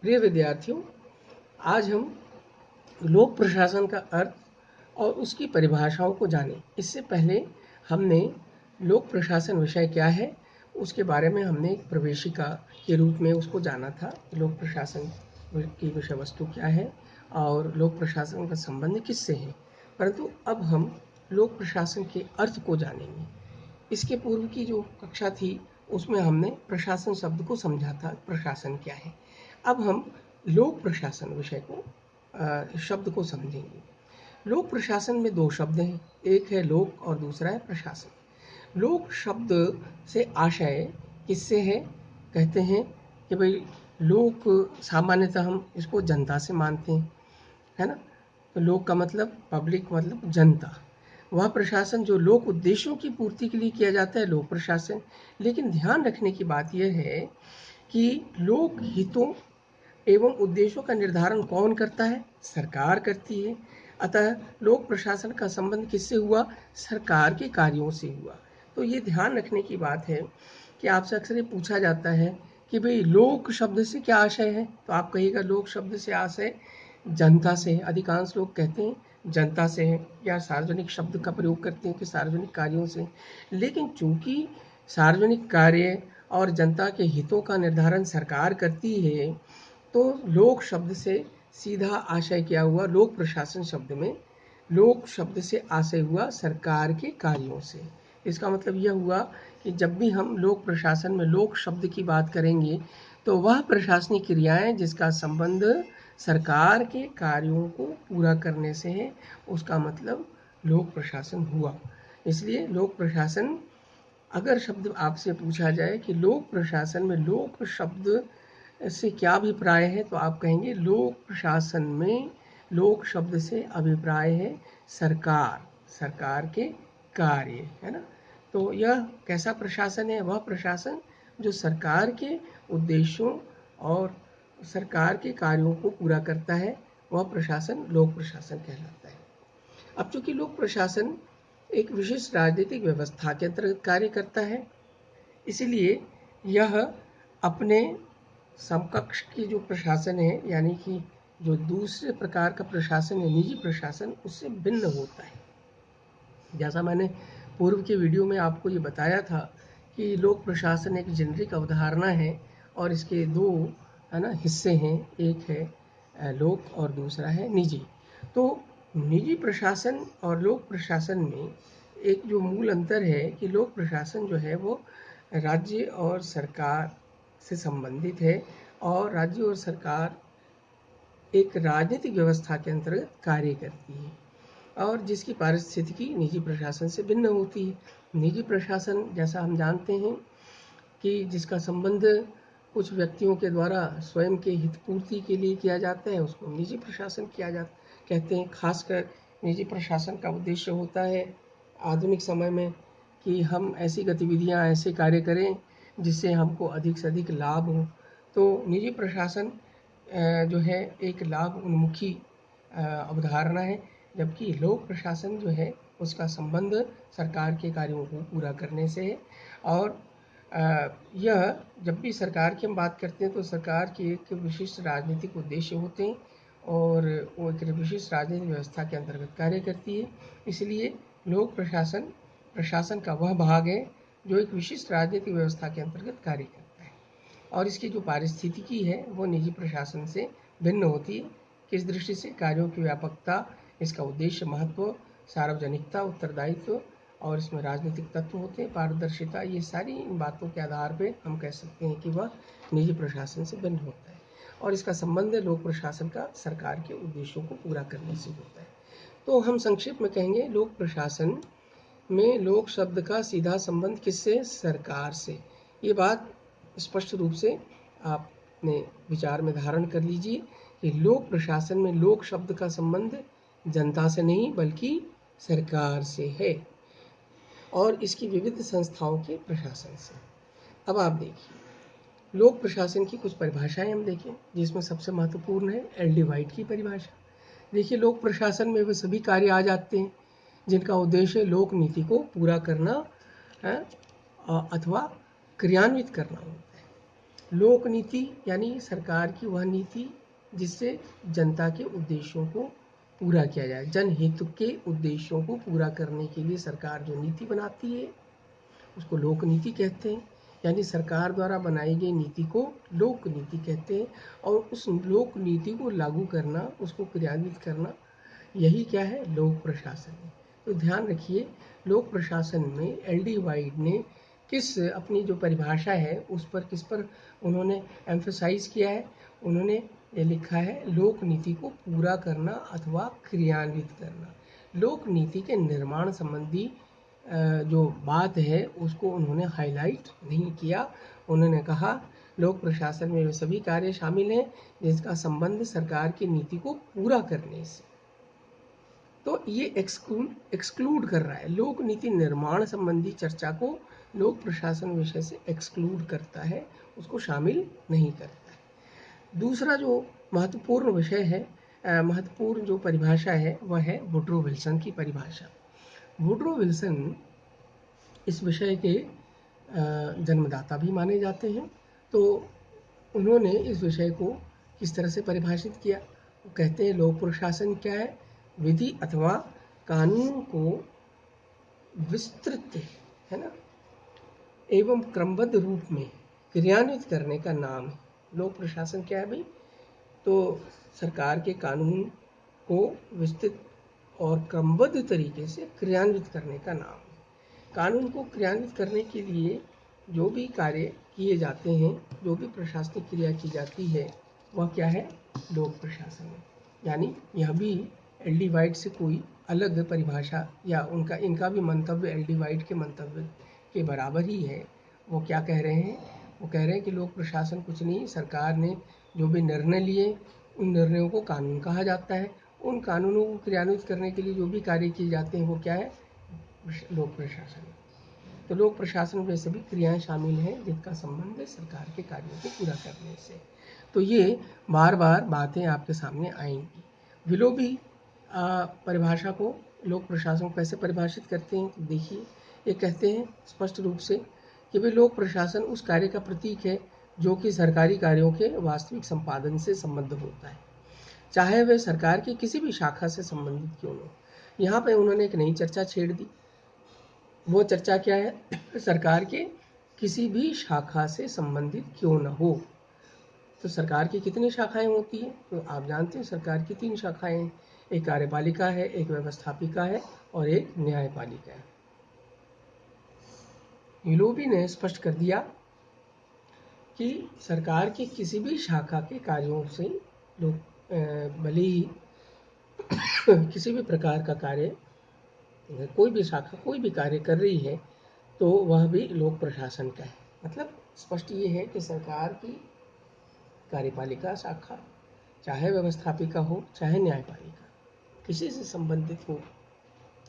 प्रिय विद्यार्थियों, आज हम लोक प्रशासन का अर्थ और उसकी परिभाषाओं को जानें। इससे पहले हमने लोक प्रशासन विषय क्या है उसके बारे में हमने एक प्रवेशिका के रूप में उसको जाना था। लोक प्रशासन की विषय वस्तु क्या है और लोक प्रशासन का संबंध किससे है। परंतु अब हम लोक प्रशासन के अर्थ को जानेंगे। इसके पूर्व की जो कक्षा थी उसमें हमने प्रशासन शब्द को समझा था, प्रशासन क्या है। अब हम लोक प्रशासन विषय को शब्द को समझेंगे। लोक प्रशासन में दो शब्द हैं, एक है लोक और दूसरा है प्रशासन। लोक शब्द से आशय किससे है? कहते हैं कि भाई लोक सामान्यतः हम इसको जनता से मानते हैं, है ना। तो लोक का मतलब पब्लिक, मतलब जनता। वह प्रशासन जो लोक उद्देश्यों की पूर्ति के लिए किया जाता है, लोक प्रशासन। लेकिन ध्यान रखने की बात यह है कि लोक हितों एवं उद्देश्यों का निर्धारण कौन करता है? सरकार करती है। अतः लोक प्रशासन का संबंध किससे हुआ? सरकार के कार्यों से हुआ। तो ये ध्यान रखने की बात है कि आपसे अक्सर ये पूछा जाता है कि भाई लोक शब्द से क्या आशय है, तो आप कहिएगा लोक शब्द से आशय जनता से है। अधिकांश लोग कहते हैं जनता से है, या सार्वजनिक शब्द का प्रयोग करते हैं कि सार्वजनिक कार्यों से। लेकिन चूंकि सार्वजनिक कार्य और जनता के हितों का निर्धारण सरकार करती है, तो लोक शब्द से सीधा आशय क्या हुआ? लोक प्रशासन शब्द में लोक शब्द से आशय हुआ सरकार के कार्यों से। इसका मतलब यह हुआ कि जब भी हम लोक प्रशासन में लोक शब्द की बात करेंगे तो वह प्रशासनिक क्रियाएं जिसका संबंध सरकार के कार्यों को पूरा करने से है, उसका मतलब लोक प्रशासन हुआ। इसलिए लोक प्रशासन, अगर शब्द आपसे पूछा जाए कि लोक प्रशासन में लोक शब्द से क्या अभिप्राय है, तो आप कहेंगे लोक प्रशासन में लोक शब्द से अभिप्राय है सरकार, सरकार के कार्य, है ना। तो यह कैसा प्रशासन है? वह प्रशासन जो सरकार के उद्देश्यों और सरकार के कार्यों को पूरा करता है, वह प्रशासन लोक प्रशासन कहलाता है। अब चूंकि लोक प्रशासन एक विशिष्ट राजनीतिक व्यवस्था के अंतर्गत कार्य करता है, इसलिए यह अपने समकक्ष की जो प्रशासन है, यानी कि जो दूसरे प्रकार का प्रशासन है, निजी प्रशासन, उससे भिन्न होता है। जैसा मैंने पूर्व के वीडियो में आपको ये बताया था कि लोक प्रशासन एक जेनरिक अवधारणा है और इसके दो, है ना, हिस्से हैं। एक है लोक और दूसरा है निजी। तो निजी प्रशासन और लोक प्रशासन में एक जो मूल अंतर है कि लोक प्रशासन जो है वो राज्य और सरकार से संबंधित है, और राज्य और सरकार एक राजनीतिक व्यवस्था के अंतर्गत कार्य करती है, और जिसकी पारिस्थितिकी निजी प्रशासन से भिन्न होती है। निजी प्रशासन, जैसा हम जानते हैं कि जिसका संबंध कुछ व्यक्तियों के द्वारा स्वयं के हित पूर्ति के लिए किया जाता है, उसको निजी प्रशासन कहते हैं। खासकर निजी प्रशासन का उद्देश्य होता है आधुनिक समय में कि हम ऐसी गतिविधियां, ऐसे कार्य करें जिससे हमको अधिक से अधिक लाभ हो। तो निजी प्रशासन जो है एक लाभ उन्मुखी अवधारणा है, जबकि लोक प्रशासन जो है उसका संबंध सरकार के कार्यों को पूरा करने से है। और यह जब भी सरकार की हम बात करते हैं तो सरकार की एक विशिष्ट राजनीतिक उद्देश्य होते हैं और वो एक विशिष्ट राजनीतिक व्यवस्था के अंतर्गत कार्य करती है। इसलिए लोक प्रशासन प्रशासन का वह भाग है जो एक विशिष्ट राजनीतिक व्यवस्था के अंतर्गत कार्य करता है, और इसकी जो पारिस्थितिकी है वो निजी प्रशासन से भिन्न होती है। किस दृष्टि से? कार्यों की व्यापकता, इसका उद्देश्य, महत्व, सार्वजनिकता, उत्तरदायित्व, और इसमें राजनीतिक तत्व होते हैं, पारदर्शिता। ये सारी इन बातों के आधार पर हम कह सकते हैं कि वह निजी प्रशासन से भिन्न होता है, और इसका संबंध लोक प्रशासन का सरकार के उद्देश्यों को पूरा करने से होता है। तो हम संक्षेप में कहेंगे लोक प्रशासन में लोक शब्द का सीधा संबंध किससे? सरकार से। ये बात स्पष्ट रूप से आपने विचार में धारण कर लीजिए कि लोक प्रशासन में लोक शब्द का संबंध जनता से नहीं बल्कि सरकार से है, और इसकी विविध संस्थाओं के प्रशासन से। अब आप देखिए लोक प्रशासन की कुछ परिभाषाएं हम देखें, जिसमें सबसे महत्वपूर्ण है एल.डी. वाइट की परिभाषा। देखिए लोक प्रशासन में वे सभी कार्य आ जाते हैं जिनका उद्देश्य लोक नीति को पूरा करना है अथवा क्रियान्वित करना होता है। लोक नीति यानी सरकार की वह नीति जिससे जनता के उद्देश्यों को पूरा किया जाए। जनहित के उद्देश्यों को पूरा करने के लिए सरकार जो नीति बनाती है उसको लोक नीति कहते हैं। यानी सरकार द्वारा बनाई गई नीति को लोक नीति कहते हैं, और उस लोक नीति को लागू करना, उसको क्रियान्वित करना, यही क्या है, लोक प्रशासन है। तो ध्यान रखिए, लोक प्रशासन में एल.डी. वाइड ने किस अपनी जो परिभाषा है उस पर किस पर उन्होंने एम्फसाइज किया है, उन्होंने ये लिखा है लोक नीति को पूरा करना अथवा क्रियान्वित करना। लोक नीति के निर्माण संबंधी जो बात है उसको उन्होंने हाईलाइट नहीं किया। उन्होंने कहा लोक प्रशासन में वे सभी कार्य शामिल हैं जिसका संबंध सरकार की नीति को पूरा करने से। तो ये एक्सक्लूड कर रहा है, लोक नीति निर्माण संबंधी चर्चा को लोक प्रशासन विषय से एक्सक्लूड करता है, उसको शामिल नहीं करता है। दूसरा जो महत्वपूर्ण विषय है, महत्वपूर्ण जो परिभाषा है वह है वुड्रो विल्सन की परिभाषा। वुड्रो विल्सन इस विषय के जन्मदाता भी माने जाते हैं। तो उन्होंने इस विषय को किस तरह से परिभाषित किया, वो कहते हैं लोक प्रशासन क्या है, विधि अथवा कानून को विस्तृत, है ना, एवं क्रमबद्ध रूप में क्रियान्वित करने का नाम है। लोक प्रशासन क्या है भाई, तो सरकार के कानून को विस्तृत और क्रमबद्ध तरीके से क्रियान्वित करने का नाम है। कानून को क्रियान्वित करने के लिए जो भी कार्य किए जाते हैं, जो भी प्रशासनिक क्रिया की जाती है, वह क्या है, लोक प्रशासन है। यानी यह भी एल.डी. वाइट से कोई अलग परिभाषा या इनका भी मंतव्य एल.डी. वाइट के मंतव्य के बराबर ही है। वो क्या कह रहे हैं, वो कह रहे हैं कि लोक प्रशासन कुछ नहीं, सरकार ने जो भी निर्णय लिए उन निर्णयों को कानून कहा जाता है। उन कानूनों को क्रियान्वित करने के लिए जो भी कार्य किए जाते हैं वो क्या है, लोक प्रशासन। तो लोक प्रशासन में सभी क्रियाएं शामिल हैं जिनका संबंध है सरकार के कार्यों को पूरा करने से। तो ये बार बार बातें आपके सामने आएंगी। विलोबी परिभाषा को, लोक प्रशासन को कैसे परिभाषित करते हैं, तो देखिए, ये कहते हैं स्पष्ट रूप से कि भाई लोक प्रशासन उस कार्य का प्रतीक है जो कि सरकारी कार्यों के वास्तविक संपादन से संबद्ध होता है, चाहे वह सरकार की किसी भी शाखा से संबंधित क्यों न हो। यहाँ पे उन्होंने एक नई चर्चा छेड़ दी। वो चर्चा क्या है, सरकार के किसी भी शाखा से संबंधित क्यों न हो। तो सरकार की कितनी शाखाएं होती हैं, तो आप जानते हैं सरकार की 3 शाखाएं हैं, एक कार्यपालिका है, एक व्यवस्थापिका है और एक न्यायपालिका है। विलोबी ने स्पष्ट कर दिया कि सरकार की किसी भी शाखा के कार्यों से लोग भले ही किसी भी प्रकार का कार्य, कोई भी शाखा कोई भी कार्य कर रही है तो वह भी लोक प्रशासन का है। मतलब स्पष्ट ये है कि सरकार की कार्यपालिका शाखा, चाहे व्यवस्थापिका हो चाहे न्यायपालिका, किसी से संबंधित हो,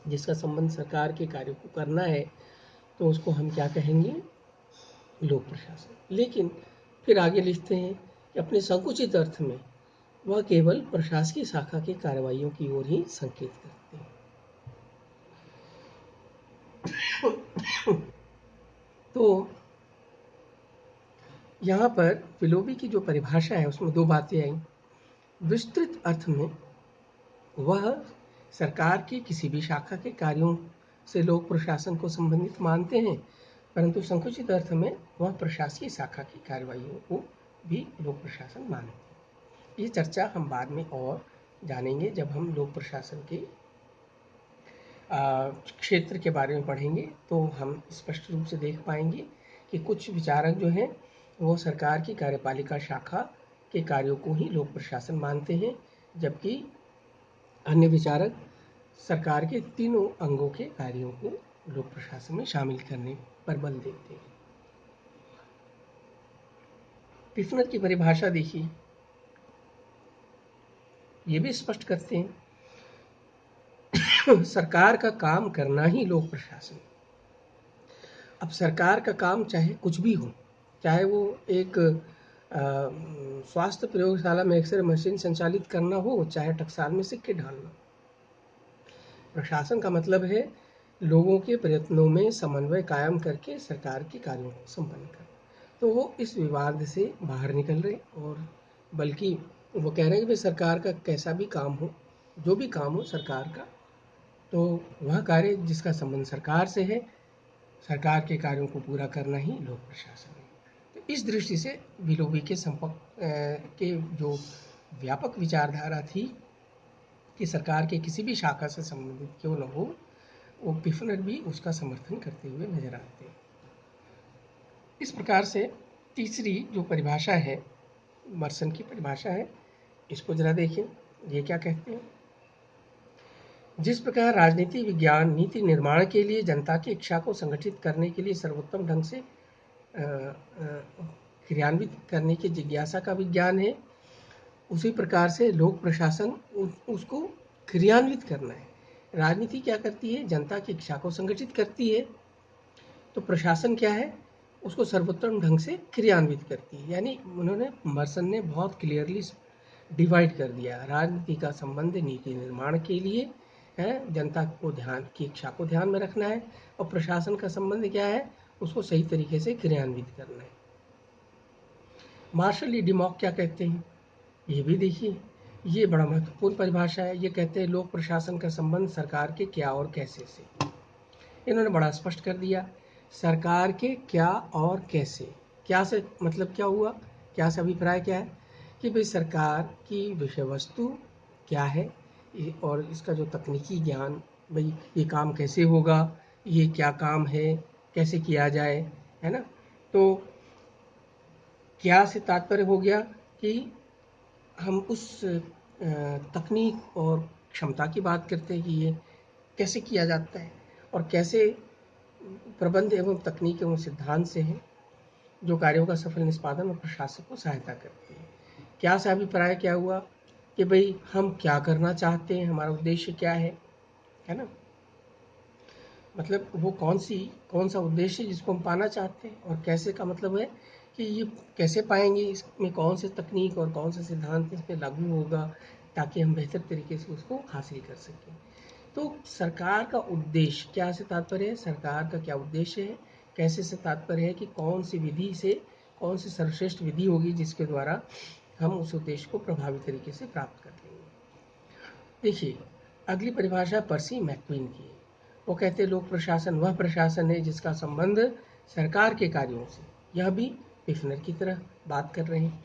जिसका संबंध सरकार के कार्यों को करना है, तो उसको हम क्या कहेंगे, लोक प्रशासन। लेकिन फिर आगे लिखते हैं कि अपने संकुचित अर्थ में वह केवल प्रशासकीय शाखा की कार्रवाइयों की ओर ही संकेत करते हैं। तो यहाँ पर विलोबी की जो परिभाषा है उसमें 2 बातें आई। विस्तृत अर्थ में वह सरकार की किसी भी शाखा के कार्यों से लोक प्रशासन को संबंधित मानते हैं, परंतु संकुचित अर्थ में वह प्रशासकीय शाखा की कार्रवाइयों को भी लोक प्रशासन मानते हैं। ये चर्चा हम बाद में और जानेंगे जब हम लोक प्रशासन के क्षेत्र के बारे में पढ़ेंगे, तो हम स्पष्ट रूप से देख पाएंगे कि कुछ विचारक जो हैं वो सरकार की कार्यपालिका शाखा के कार्यों को ही लोक प्रशासन मानते हैं, जबकि अन्य विचारक सरकार के तीनों अंगों के कार्यों को लोक प्रशासन में शामिल करने पर बल देते हैं। पिफनर की परिभाषा देखिए, ये भी स्पष्ट करते हैं सरकार का काम करना ही लोक प्रशासन। अब सरकार का काम चाहे कुछ भी हो, चाहे वो एक स्वास्थ्य प्रयोगशाला में एक्सरे मशीन संचालित करना हो, चाहे टकसाल में सिक्के ढालना। प्रशासन का मतलब है लोगों के प्रयत्नों में समन्वय कायम करके सरकार के कार्यों को संपन्न करना। तो वो इस विवाद से बाहर निकल रहे और बल्कि वो कह रहे हैं कि भाई सरकार का कैसा भी काम हो, जो भी काम हो सरकार का, तो वह कार्य जिसका संबंध सरकार से है, सरकार के कार्यों को पूरा करना ही लोक प्रशासन है। तो इस दृष्टि से विलोबी के के जो व्यापक विचारधारा थी कि सरकार के किसी भी शाखा से संबंधित क्यों न हो, वो पिफनर भी उसका समर्थन करते हुए नजर आते हैं। इस प्रकार से तीसरी जो परिभाषा है, मर्सन की परिभाषा है, इसको जरा देखिए, ये क्या कहते हैं। जिस प्रकार राजनीति विज्ञान नीति निर्माण के लिए जनता की इच्छा को संगठित करने के लिए सर्वोत्तम ढंग से क्रियान्वित करने की जिज्ञासा का विज्ञान है, उसी प्रकार से लोक प्रशासन उसको क्रियान्वित करना है। राजनीति क्या करती है? जनता की इच्छा को संगठित करती है। तो प्रशासन क्या है? उसको सर्वोत्तम ढंग से क्रियान्वित करती है। यानी मर्सन ने बहुत क्लियरली डिवाइड कर दिया। राजनीति का संबंध नीति निर्माण के लिए है, जनता को ध्यान की इच्छा को ध्यान में रखना है, और प्रशासन का संबंध क्या है? उसको सही तरीके से क्रियान्वित करना है। मार्शल डिमॉक क्या कहते हैं, ये भी देखिए, ये बड़ा महत्वपूर्ण परिभाषा है। ये कहते हैं लोक प्रशासन का संबंध सरकार के क्या और कैसे से। इन्होंने बड़ा स्पष्ट कर दिया, सरकार के क्या और कैसे। क्या से मतलब क्या हुआ, क्या से अभिप्राय क्या है कि भाई सरकार की विषय वस्तु क्या है, और इसका जो तकनीकी ज्ञान, भाई ये काम कैसे होगा, ये क्या काम है, कैसे किया जाए, है ना। तो क्या से तात्पर्य हो गया कि हम उस तकनीक और क्षमता की बात करते हैं कि ये कैसे किया जाता है, और कैसे प्रबंध एवं तकनीक एवं सिद्धांत से है जो कार्यों का सफल निष्पादन और प्रशासन को सहायता करती है। क्या से अभिप्राय क्या हुआ कि भाई हम क्या करना चाहते हैं, हमारा उद्देश्य क्या है ना। मतलब वो कौन सा उद्देश्य है जिसको हम पाना चाहते हैं, और कैसे का मतलब है कि ये कैसे पाएंगे, इसमें कौन से तकनीक और कौन सा सिद्धांत इसमें लागू होगा ताकि हम बेहतर तरीके से उसको हासिल कर सकें। तो सरकार का उद्देश्य, क्या से तात्पर्य है, सरकार का क्या उद्देश्य है, कैसे से तात्पर्य है कि कौन सी विधि से, कौन सी सर्वश्रेष्ठ विधि होगी जिसके द्वारा हम उस उद्देश्य को प्रभावी तरीके से प्राप्त कर लेंगे। देखिए, अगली परिभाषा पर्सी मैक्वीन की है। वो कहते हैं लोक प्रशासन वह प्रशासन है जिसका संबंध सरकार के कार्यों से। यह भी पिफनर की तरह बात कर रहे हैं।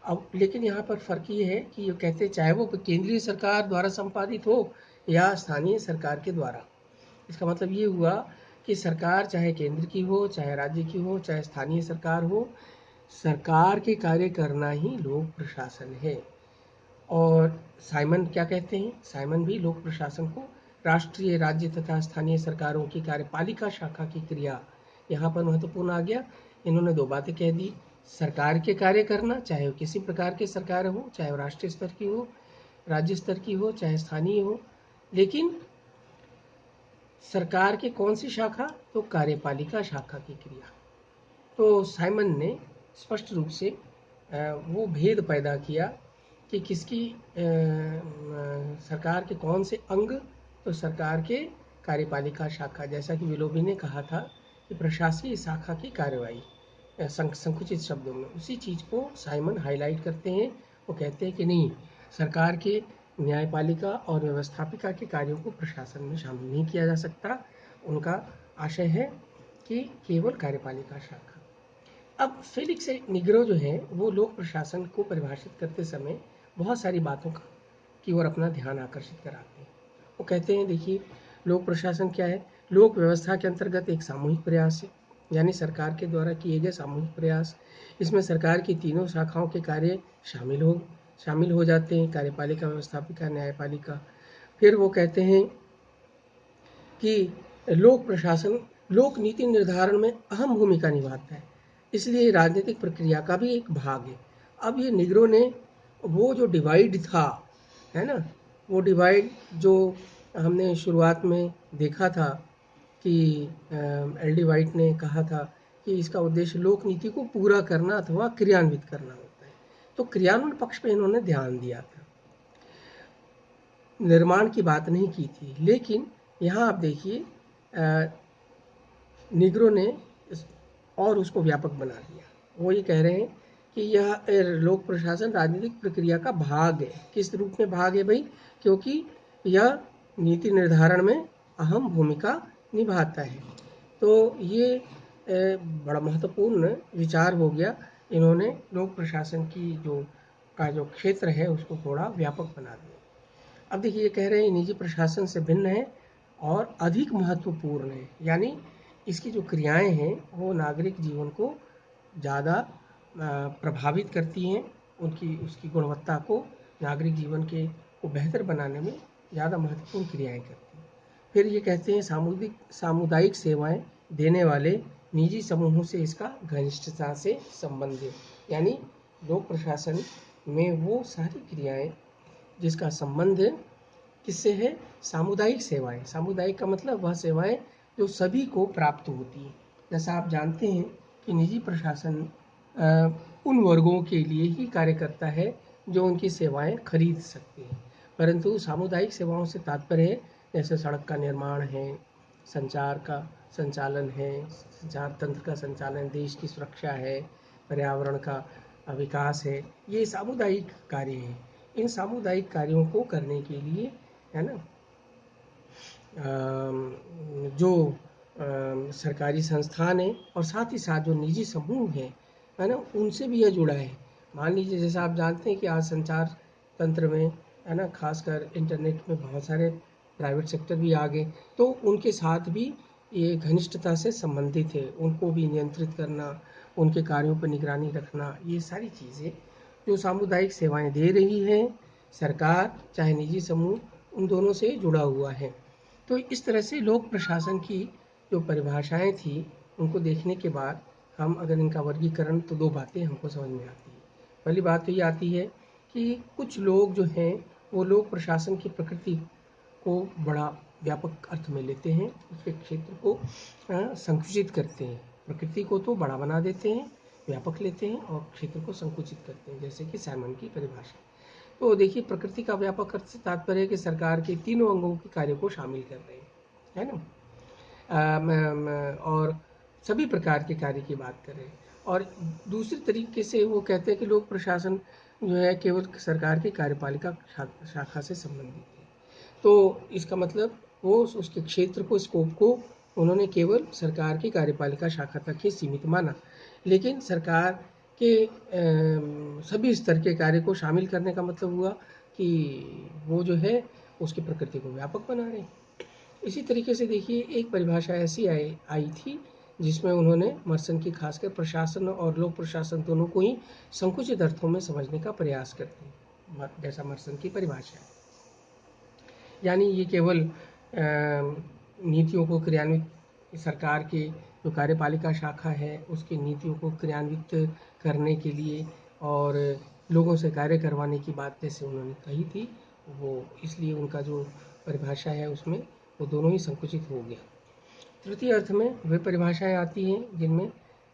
अब लेकिन यहाँ पर फर्क ये है कि ये कहते हैं चाहे वो केंद्रीय सरकार द्वारा संपादित हो या स्थानीय सरकार के द्वारा। इसका मतलब ये हुआ कि सरकार चाहे केंद्र की हो, चाहे राज्य की हो, चाहे स्थानीय सरकार हो, सरकार के कार्य करना ही लोक प्रशासन है। और साइमन क्या कहते हैं, साइमन भी लोक प्रशासन को राष्ट्रीय, राज्य तथा स्थानीय सरकारों की कार्यपालिका शाखा की क्रिया, यहाँ पर महत्वपूर्ण आ गया। इन्होंने दो बातें कह दी, सरकार के कार्य करना, चाहे वो किसी प्रकार की सरकार हो, चाहे वो राष्ट्रीय स्तर की हो, राज्य स्तर की हो, चाहे स्थानीय हो, लेकिन सरकार के कौन सी शाखा, तो कार्यपालिका शाखा की क्रिया। तो साइमन ने स्पष्ट रूप से वो भेद पैदा किया कि किसकी सरकार के कौन से अंग, तो सरकार के कार्यपालिका शाखा, जैसा कि विलोबी ने कहा था कि प्रशासकीय शाखा की कार्यवाही, संकुचित शब्दों में उसी चीज़ को साइमन हाईलाइट करते हैं। वो कहते हैं कि नहीं, सरकार के न्यायपालिका और व्यवस्थापिका के कार्यों को प्रशासन में शामिल नहीं किया जा सकता। उनका आशय है कि केवल कार्यपालिका शाखा। अब फेलिक्स निग्रो जो है वो लोक प्रशासन को परिभाषित करते समय बहुत सारी बातों की ओर अपना ध्यान आकर्षित कराते हैं। वो कहते हैं, देखिए लोक प्रशासन क्या है, लोक व्यवस्था के अंतर्गत एक सामूहिक प्रयास है, यानी सरकार के द्वारा किए गए सामूहिक प्रयास। इसमें सरकार की तीनों शाखाओं के कार्य शामिल हो जाते हैं, कार्यपालिका, व्यवस्थापिका, न्यायपालिका। फिर वो कहते हैं कि लोक प्रशासन लोक नीति निर्धारण में अहम भूमिका निभाता है, इसलिए राजनीतिक प्रक्रिया का भी एक भाग है। अब ये निग्रो ने वो जो डिवाइड था, है ना, वो डिवाइड जो हमने शुरुआत में देखा था कि एल डी वाइट ने कहा था कि इसका उद्देश्य लोक नीति को पूरा करना अथवा क्रियान्वित करना होता है, तो क्रियान्वयन पक्ष पे इन्होंने ध्यान दिया था, निर्माण की बात नहीं की थी। लेकिन यहाँ आप देखिए निग्रो ने और उसको व्यापक बना दिया। वो ये कह रहे हैं कि यह लोक प्रशासन राजनीतिक प्रक्रिया का भाग है। किस रूप में भाग है भाई? क्योंकि यह नीति निर्धारण में अहम भूमिका निभाता है। तो ये बड़ा महत्वपूर्ण विचार हो गया। इन्होंने लोक प्रशासन की जो क्षेत्र है उसको थोड़ा व्यापक बना दिया। अब देखिए, ये कह रहे हैं निजी प्रशासन से भिन्न है और अधिक महत्वपूर्ण है, यानी इसकी जो क्रियाएं हैं वो नागरिक जीवन को ज़्यादा प्रभावित करती हैं, उसकी गुणवत्ता को, नागरिक जीवन को बेहतर बनाने में ज़्यादा महत्वपूर्ण क्रियाएं करती हैं। फिर ये कहते हैं सामुदायिक सेवाएं देने वाले निजी समूहों से इसका घनिष्ठता से संबंध है, यानी लोक प्रशासन में वो सारी क्रियाएं जिसका संबंध किससे है? सामुदायिक सेवाएं। सामुदायिक का मतलब वह सेवाएं जो सभी को प्राप्त होती हैं। जैसा आप जानते हैं कि निजी प्रशासन उन वर्गों के लिए ही कार्य करता है जो उनकी सेवाएं खरीद सकते हैं, परंतु सामुदायिक सेवाओं से तात्पर्य है जैसे सड़क का निर्माण है, संचार का संचालन है, संचार तंत्र का संचालन, देश की सुरक्षा है, पर्यावरण का विकास है, ये सामुदायिक कार्य हैं। इन सामुदायिक कार्यों को करने के लिए, है ना, जो सरकारी संस्थान है और साथ ही साथ जो निजी समूह है ना, उनसे भी यह जुड़ा है। मान लीजिए, जैसा आप जानते हैं कि आज संचार तंत्र में, है ना, खासकर इंटरनेट में बहुत सारे प्राइवेट सेक्टर भी आ गए, तो उनके साथ भी ये घनिष्ठता से संबंधित है। उनको भी नियंत्रित करना, उनके कार्यों पर निगरानी रखना, ये सारी चीज़ें जो सामुदायिक सेवाएं दे रही है सरकार चाहे निजी समूह, उन दोनों से जुड़ा हुआ है। तो इस तरह से लोक प्रशासन की जो परिभाषाएं थी उनको देखने के बाद हम अगर इनका वर्गीकरण, तो दो बातें हमको समझ में आती है। पहली बात तो ये आती है कि कुछ लोग जो हैं वो लोक प्रशासन की प्रकृति को बड़ा व्यापक अर्थ में लेते हैं, उसके क्षेत्र को संकुचित करते हैं। प्रकृति को तो बड़ा बना देते हैं, व्यापक लेते हैं, और क्षेत्र को संकुचित करते हैं, जैसे कि साइमन की परिभाषा। तो देखिए, प्रकृति का व्यापक अर्थ से तात्पर्य है कि सरकार के तीनों अंगों के कार्यों को शामिल कर रहे हैं, है ना, और सभी प्रकार के कार्य की बात कर रहे हैं। और दूसरी तरीके से वो कहते हैं कि लोक प्रशासन जो है केवल सरकार की कार्यपालिका शाखा से संबंधित है। तो इसका मतलब वो उसके क्षेत्र को, स्कोप को उन्होंने केवल सरकार की कार्यपालिका शाखा तक ही सीमित माना, लेकिन सरकार के सभी स्तर के कार्य को शामिल करने का मतलब हुआ कि वो जो है उसकी प्रकृति को व्यापक बना रहे हैं। इसी तरीके से देखिए, एक परिभाषा ऐसी आई थी जिसमें उन्होंने मर्सन की खासकर प्रशासन और लोक प्रशासन दोनों को ही संकुचित अर्थों में समझने का प्रयास करते हैं, जैसा मर्सन की परिभाषा है। यानी ये केवल नीतियों को क्रियान्वित, सरकार के जो कार्यपालिका शाखा है उसकी नीतियों को क्रियान्वित करने के लिए और लोगों से कार्य करवाने की बात जैसे उन्होंने कही थी, वो इसलिए उनका जो परिभाषा है उसमें वो दोनों ही संकुचित हो गया। तृतीय अर्थ में वे परिभाषाएं आती हैं जिनमें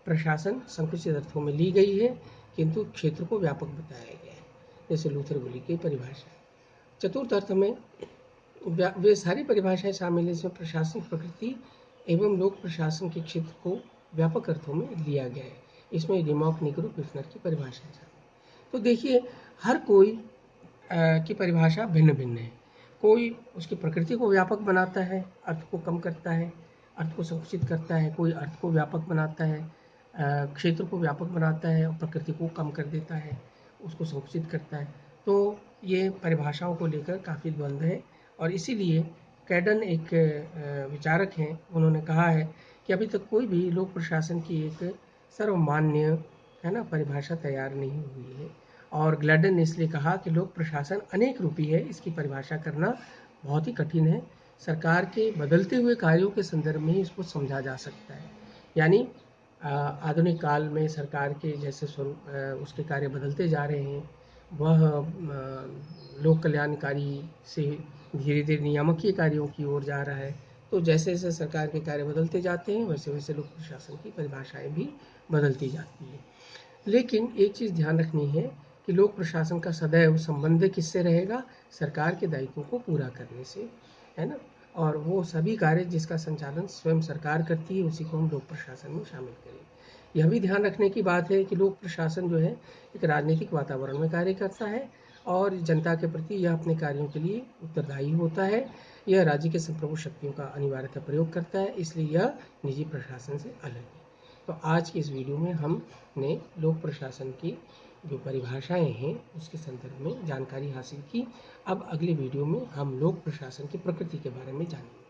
प्रशासन संकुचित अर्थों में ली गई है किंतु क्षेत्र को व्यापक बताया गया है, जैसे लूथर गुली की परिभाषा। चतुर्थ अर्थ में वे सारी परिभाषाएं शामिल हैं जिसमें प्रशासनिक प्रकृति एवं लोक प्रशासन के क्षेत्र को व्यापक अर्थों में लिया गया है। इसमें रिमॉक, निग्रो, पिफनर की परिभाषा है। तो देखिए, हर कोई की परिभाषा भिन्न भिन्न है। कोई उसकी प्रकृति को व्यापक बनाता है, अर्थ को कम करता है, अर्थ को संकुचित करता है। कोई अर्थ को व्यापक बनाता है, क्षेत्र को व्यापक बनाता है और प्रकृति को कम कर देता है, उसको संकुचित करता है। तो ये परिभाषाओं को लेकर काफ़ी द्वंद्व है और इसीलिए कैडन एक विचारक हैं, उन्होंने कहा है कि अभी तक कोई भी लोक प्रशासन की एक सर्वमान्य, है ना, परिभाषा तैयार नहीं हुई है। और ग्लैडन ने इसलिए कहा कि लोक प्रशासन अनेक रूपी है, इसकी परिभाषा करना बहुत ही कठिन है। सरकार के बदलते हुए कार्यों के संदर्भ में ही इसको समझा जा सकता है। यानी आधुनिक काल में सरकार के जैसे स्वरूप उसके कार्य बदलते जा रहे हैं, वह लोक कल्याणकारी से धीरे धीरे नियामकीय कार्यों की ओर जा रहा है। तो जैसे जैसे सरकार के कार्य बदलते जाते हैं वैसे वैसे लोक प्रशासन की परिभाषाएं भी बदलती जाती हैं। लेकिन एक चीज़ ध्यान रखनी है कि लोक प्रशासन का सदैव संबंध किससे रहेगा? सरकार के दायित्वों को पूरा करने से, है ना। और वो सभी कार्य जिसका संचालन स्वयं सरकार करती है उसी को हम लोक प्रशासन में शामिल करें। यह भी ध्यान रखने की बात है कि लोक प्रशासन जो है एक राजनीतिक वातावरण में कार्य करता है और जनता के प्रति यह अपने कार्यों के लिए उत्तरदायी होता है। यह राज्य के संप्रभु शक्तियों का अनिवार्यतः प्रयोग करता है, इसलिए यह निजी प्रशासन से अलग है। तो आज की इस वीडियो में हमने लोक प्रशासन की जो परिभाषाएं हैं उसके संदर्भ में जानकारी हासिल की। अब अगले वीडियो में हम लोक प्रशासन की प्रकृति के बारे में जानेंगे।